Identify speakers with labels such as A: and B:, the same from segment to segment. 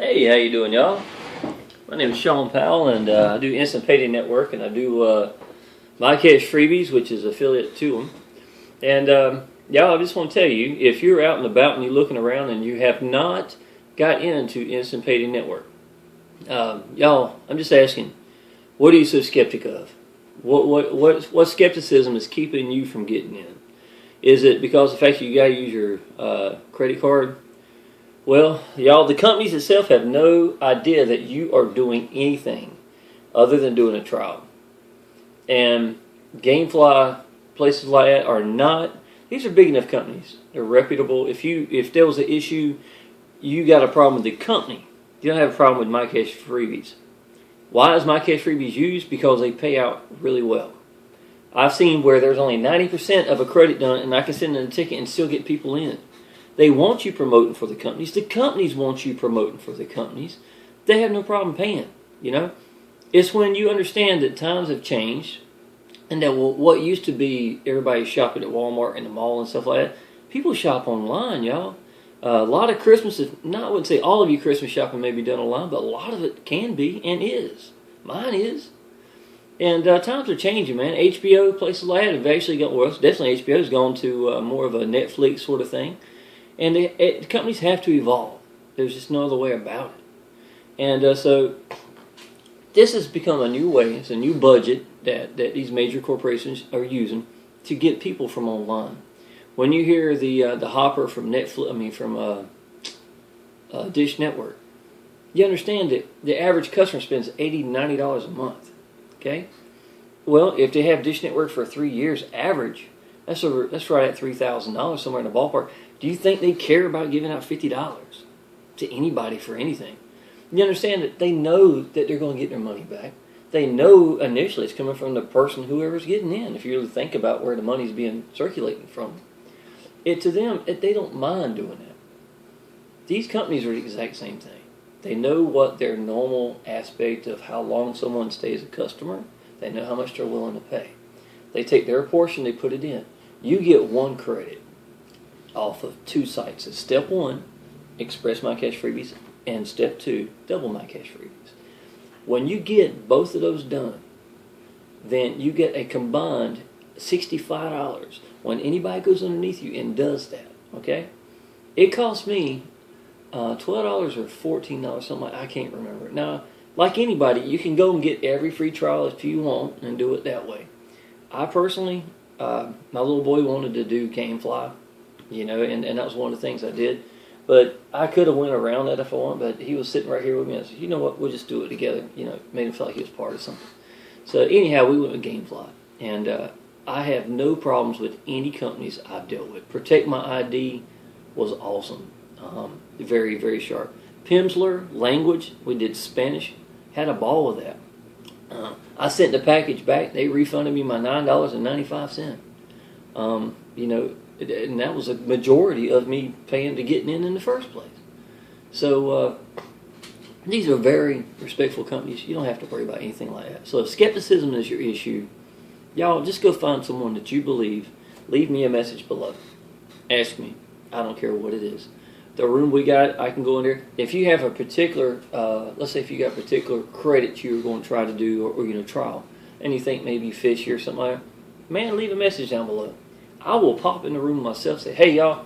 A: Hey, how you doing, y'all? My name is Shawn Powell, and I do Instant Payday Network, and I do My Cash Freebies, which is affiliate to them. And y'all, I just want to tell you, if you're out and about and you're looking around and you have not got into Instant Payday Network, y'all, I'm just asking, what are you so skeptic of? What skepticism is keeping you from getting in? Is it because of the fact that you got to use your credit card? Well, y'all, the companies itself have no idea that you are doing anything other than doing a trial. And GameFly, places like that are not. These are big enough companies. They're reputable. If there was an issue, you got a problem with the company. You don't have a problem with My Cash Freebies. Why is My Cash Freebies used? Because they pay out really well. I've seen where there's only 90% of a credit done, and I can send in a ticket and still get people in. They want you promoting for the companies. The companies want you promoting for the companies. They have no problem paying, you know. It's when you understand that times have changed and that what used to be everybody shopping at Walmart and the mall and stuff like that, people shop online, y'all. A lot of Christmas, I wouldn't say all of you Christmas shopping may be done online, but a lot of it can be and is. Mine is. And times are changing, man. HBO, places like that have actually gone, well, definitely HBO has gone to more of a Netflix sort of thing. And the companies have to evolve. There's just no other way about it. And so this has become a new way. It's a new budget that these major corporations are using to get people from online. When you hear the hopper from Netflix, from Dish Network, you understand that the average customer spends $80 to $90 a month. Okay? Well, if they have Dish Network for 3 years, average, that's right at $3,000, somewhere in the ballpark. Do you think they care about giving out $50 to anybody for anything? You understand that they know that they're going to get their money back. They know initially it's coming from the person, whoever's getting in, if you really think about where the money's being circulating from. To them, they don't mind doing that. These companies are the exact same thing. They know what their normal aspect of how long someone stays a customer. They know how much they're willing to pay. They take their portion, they put it in. You get one credit off of two sites. It's step one, express My Cash Freebies, and step two, double My Cash Freebies. When you get both of those done, then you get a combined $65 when anybody goes underneath you and does that, okay? It cost me $12 or $14, something like that. I can't remember. Now, like anybody, you can go and get every free trial if you want and do it that way. I personally, my little boy wanted to do GameFly, you know, and that was one of the things I did. But I could have went around that if I wanted, but he was sitting right here with me. I said, you know what, we'll just do it together. You know, made him feel like he was part of something. So anyhow, we went with GameFly. And I have no problems with any companies I've dealt with. Protect My ID was awesome. Very, very sharp. Pimsleur, language, we did Spanish. Had a ball with that. I sent the package back. They refunded me my $9.95. You know, and that was a majority of me paying to getting in the first place. So these are very respectful companies. You don't have to worry about anything like that. So if skepticism is your issue, y'all just go find someone that you believe. Leave me a message below. Ask me. I don't care what it is. The room we got, I can go in there. If you have a particular, let's say if you got a particular credit you're going to try to do or you know, trial, and you think maybe fishy or something like that, man, leave a message down below. I will pop in the room myself and say, hey, y'all,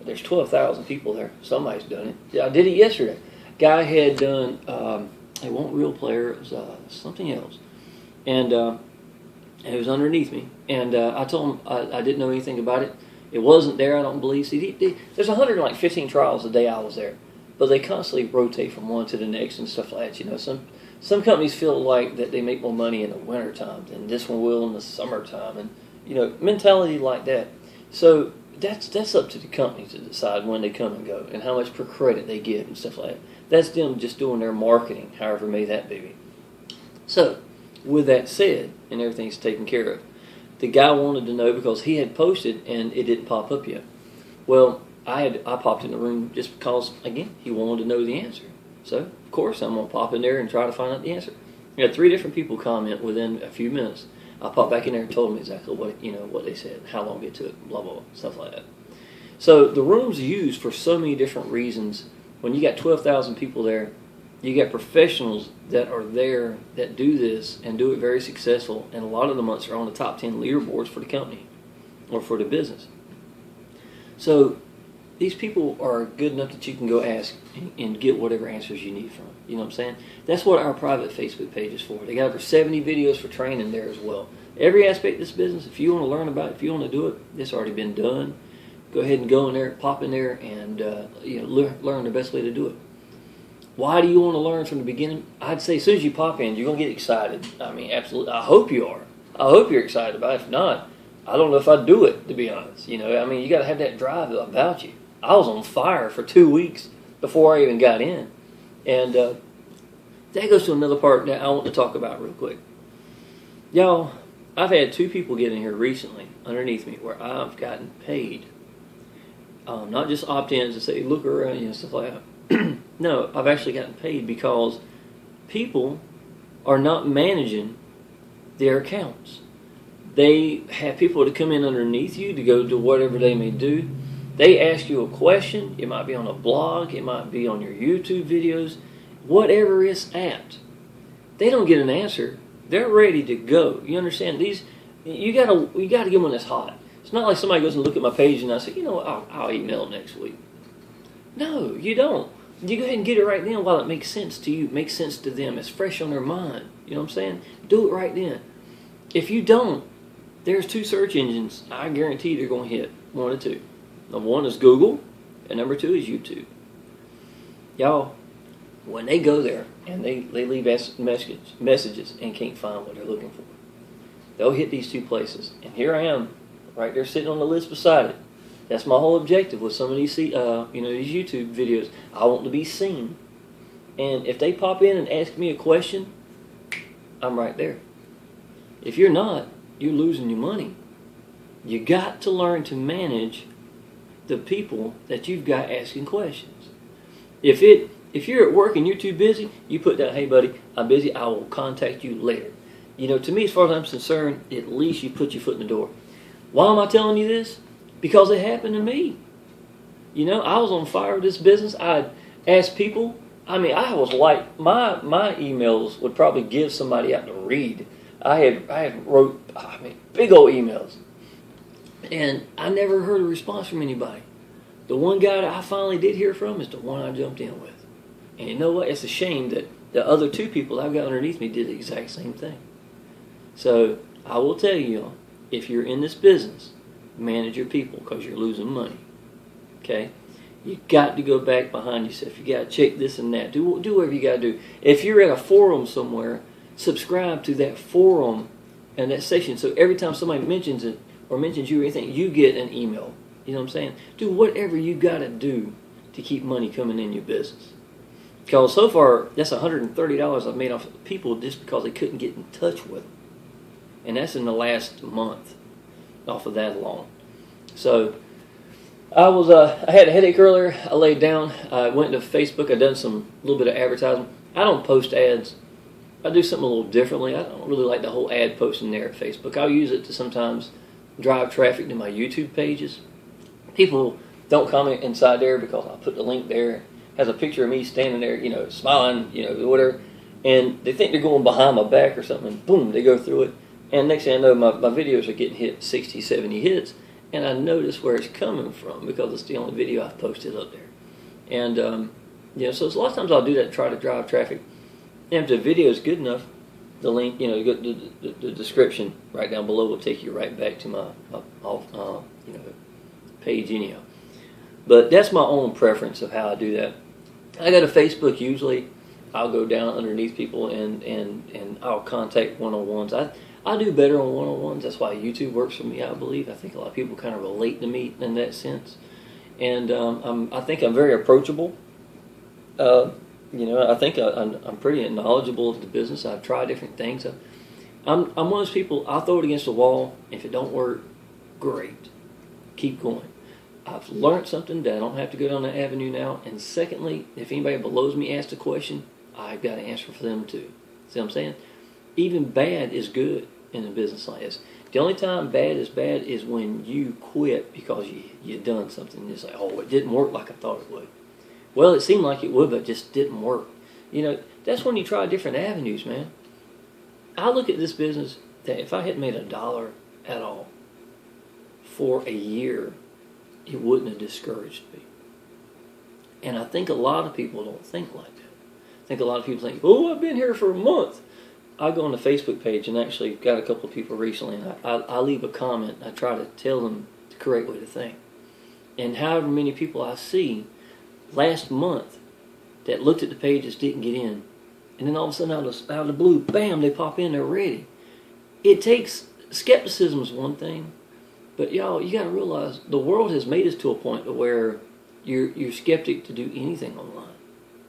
A: there's 12,000 people there. Somebody's done it. I did it yesterday. Guy had done, it wasn't Real Player, it was something else. And it was underneath me. And I told him I didn't know anything about it. It wasn't there, I don't believe. See, there's 115 trials the day I was there. But they constantly rotate from one to the next and stuff like that. You know, some companies feel like that they make more money in the wintertime than this one will in the summertime. And, you know, mentality like that. So that's up to the company to decide when they come and go and how much per credit they get and stuff like that. That's them just doing their marketing, however may that be. So, with that said, and everything's taken care of, the guy wanted to know because he had posted and it didn't pop up yet. Well, I popped in the room just because, again, he wanted to know the answer. So, of course, I'm going to pop in there and try to find out the answer. We had 3 different people comment within a few minutes. I popped back in there and told them exactly what they said, how long it took, blah, blah, blah, stuff like that. So the room's used for so many different reasons when you got 12,000 people there, you got professionals that are there that do this and do it very successful, and a lot of the months are on the top 10 leaderboards for the company or for the business. So these people are good enough that you can go ask and get whatever answers you need from them. You know what I'm saying? That's what our private Facebook page is for. They got over 70 videos for training there as well. Every aspect of this business, if you want to learn about it, if you want to do it, it's already been done. Go ahead and go in there, pop in there, and learn the best way to do it. Why do you want to learn from the beginning? I'd say as soon as you pop in, you're going to get excited. I mean, absolutely. I hope you are. I hope you're excited about it. If not, I don't know if I'd do it, to be honest. You know, I mean, you got to have that drive about you. I was on fire for 2 weeks before I even got in. And that goes to another part that I want to talk about real quick. Y'all, I've had 2 people get in here recently underneath me where I've gotten paid. Not just opt-ins to say, look around, you know, stuff like that. No, I've actually gotten paid because people are not managing their accounts. They have people to come in underneath you to go do whatever they may do. They ask you a question. It might be on a blog. It might be on your YouTube videos. Whatever it's at. They don't get an answer. They're ready to go. You understand? You gotta get them when it's hot. It's not like somebody goes and look at my page and I say, you know what, I'll email next week. No, you don't. You go ahead and get it right then while it makes sense to you, makes sense to them. It's fresh on their mind. You know what I'm saying? Do it right then. If you don't, there's 2 search engines I guarantee they're going to hit. 1 or 2. Number 1 is Google, and number 2 is YouTube. Y'all, when they go there and they leave messages and can't find what they're looking for, they'll hit these 2 places. And here I am, right there sitting on the list beside it. That's my whole objective with some of these, these YouTube videos. I want to be seen. And if they pop in and ask me a question, I'm right there. If you're not, you're losing your money. You got to learn to manage the people that you've got asking questions. If you're at work and you're too busy, you put down, hey buddy, I'm busy, I will contact you later. You know, to me, as far as I'm concerned, at least you put your foot in the door. Why am I telling you this? Because it happened to me. You know, I was on fire with this business. I'd ask people. I mean, I was like, my emails would probably give somebody out to read. I had wrote, big old emails. And I never heard a response from anybody. The one guy that I finally did hear from is the one I jumped in with. And you know what? It's a shame that the other 2 people I've got underneath me did the exact same thing. So I will tell you, if you're in this business, manage your people because you're losing money. Okay? You got to go back behind yourself. You got to check this and that. Do whatever you got to do. If you're at a forum somewhere, subscribe to that forum and that section. So every time somebody mentions it or mentions you or anything, you get an email. You know what I'm saying? Do whatever you got to do to keep money coming in your business. Because so far, that's $130 I've made off of people just because they couldn't get in touch with them. And that's in the last month. Off of that alone. So I had a headache earlier. I laid down. I went to Facebook. I done some little bit of advertising. I don't post ads. I do something a little differently. I don't really like the whole ad posting there at Facebook. I'll use it to sometimes drive traffic to my YouTube pages. People don't comment inside there because I put the link there. It has a picture of me standing there, you know, smiling, you know, whatever. And they think they're going behind my back or something. And boom, they go through it. And next thing I know, my videos are getting hit 60, 70 hits. And I notice where it's coming from because it's the only video I've posted up there. And, so a lot of times I'll do that to try to drive traffic. And if the video is good enough, the link, the description right down below will take you right back to my page anyhow. But that's my own preference of how I do that. I go to Facebook usually. I'll go down underneath people and I'll contact one-on-ones. I do better on one-on-ones. That's why YouTube works for me, I believe. I think a lot of people kind of relate to me in that sense. And I think I'm very approachable. I think I'm pretty knowledgeable of the business. I've tried different things. I'm one of those people, I'll throw it against the wall. If it don't work, great. Keep going. I've learned something that I don't have to go down that avenue now. And secondly, if anybody below me asks a question, I've got to answer for them too. See what I'm saying? Even bad is good in a business like this. The only time bad is when you quit because you done something. It's like, oh, it didn't work like I thought it would. Well, it seemed like it would, but it just didn't work. You know, that's when you try different avenues, man. I look at this business that if I hadn't made $1 at all for a year, it wouldn't have discouraged me. And I think a lot of people don't think like that. I think a lot of people think, oh, I've been here for a month. I go on the Facebook page and actually got a couple of people recently, and I leave a comment. I try to tell them the correct way to think. And however many people I see last month that looked at the pages didn't get in, and then all of a sudden out of the blue, bam, they pop in, they're ready. It takes, skepticism is one thing, but y'all, you got to realize the world has made us to a point to where you're skeptic to do anything online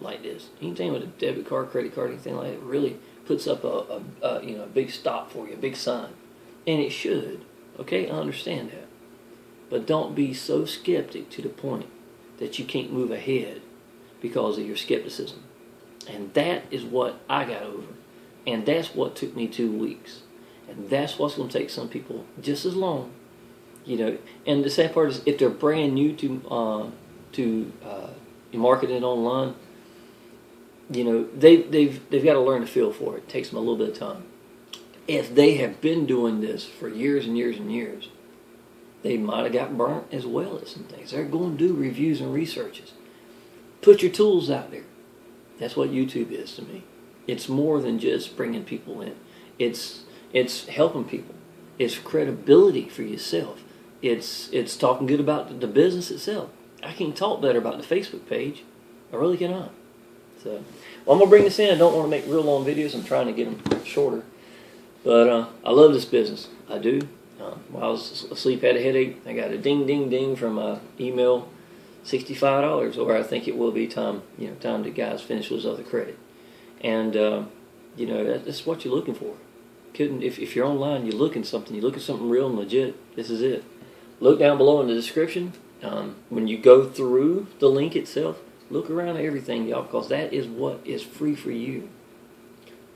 A: like this. Anything with a debit card, credit card, anything like that really puts up a big stop for you, a big sign. And it should. Okay, I understand that. But don't be so skeptic to the point that you can't move ahead because of your skepticism. And that is what I got over. And that's what took me 2 weeks. And that's what's going to take some people just as long. You know, and the sad part is if they're brand new to marketing online, you know, they've got to learn to feel for it. It takes them a little bit of time. If they have been doing this for years and years and years, they might have got burnt as well as some things. They're going to do reviews and researches. Put your tools out there. That's what YouTube is to me. It's more than just bringing people in. It's helping people. It's credibility for yourself. It's talking good about the business itself. I can talk better about the Facebook page. I really cannot. So, well, I'm going to bring this in. I don't want to make real long videos. I'm trying to get them shorter. But I love this business. I do. While I was asleep, had a headache. I got a ding, ding, ding from my email. $65, or I think it will be time the guys finish those other credit. And, that's what you're looking for. If you're online, you're looking something real and legit, this is it. Look down below in the description. When you go through the link itself, look around at everything, y'all, because that is what is free for you.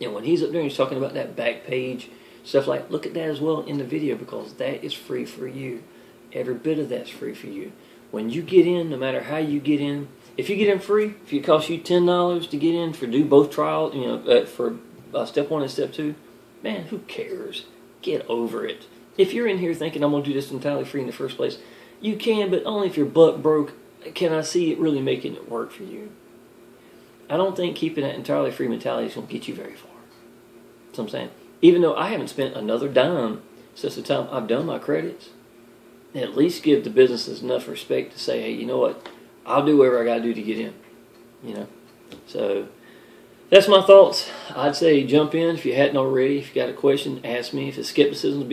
A: And when he's up there and he's talking about that back page, stuff like, look at that as well in the video, because that is free for you. Every bit of that's free for you. When you get in, no matter how you get in, if you get in free, if it costs you $10 to get in for do both trials, for step 1 and step 2, man, who cares? Get over it. If you're in here thinking I'm going to do this entirely free in the first place, you can, but only if you're butt broke. Can I see it really making it work for you? I don't think keeping that entirely free mentality is going to get you very far. That's what I'm saying. Even though I haven't spent another dime since the time I've done my credits, at least give the businesses enough respect to say, hey, you know what? I'll do whatever I got to do to get in. So that's my thoughts. I'd say jump in if you hadn't already. If you got a question, ask me. If it's skepticism being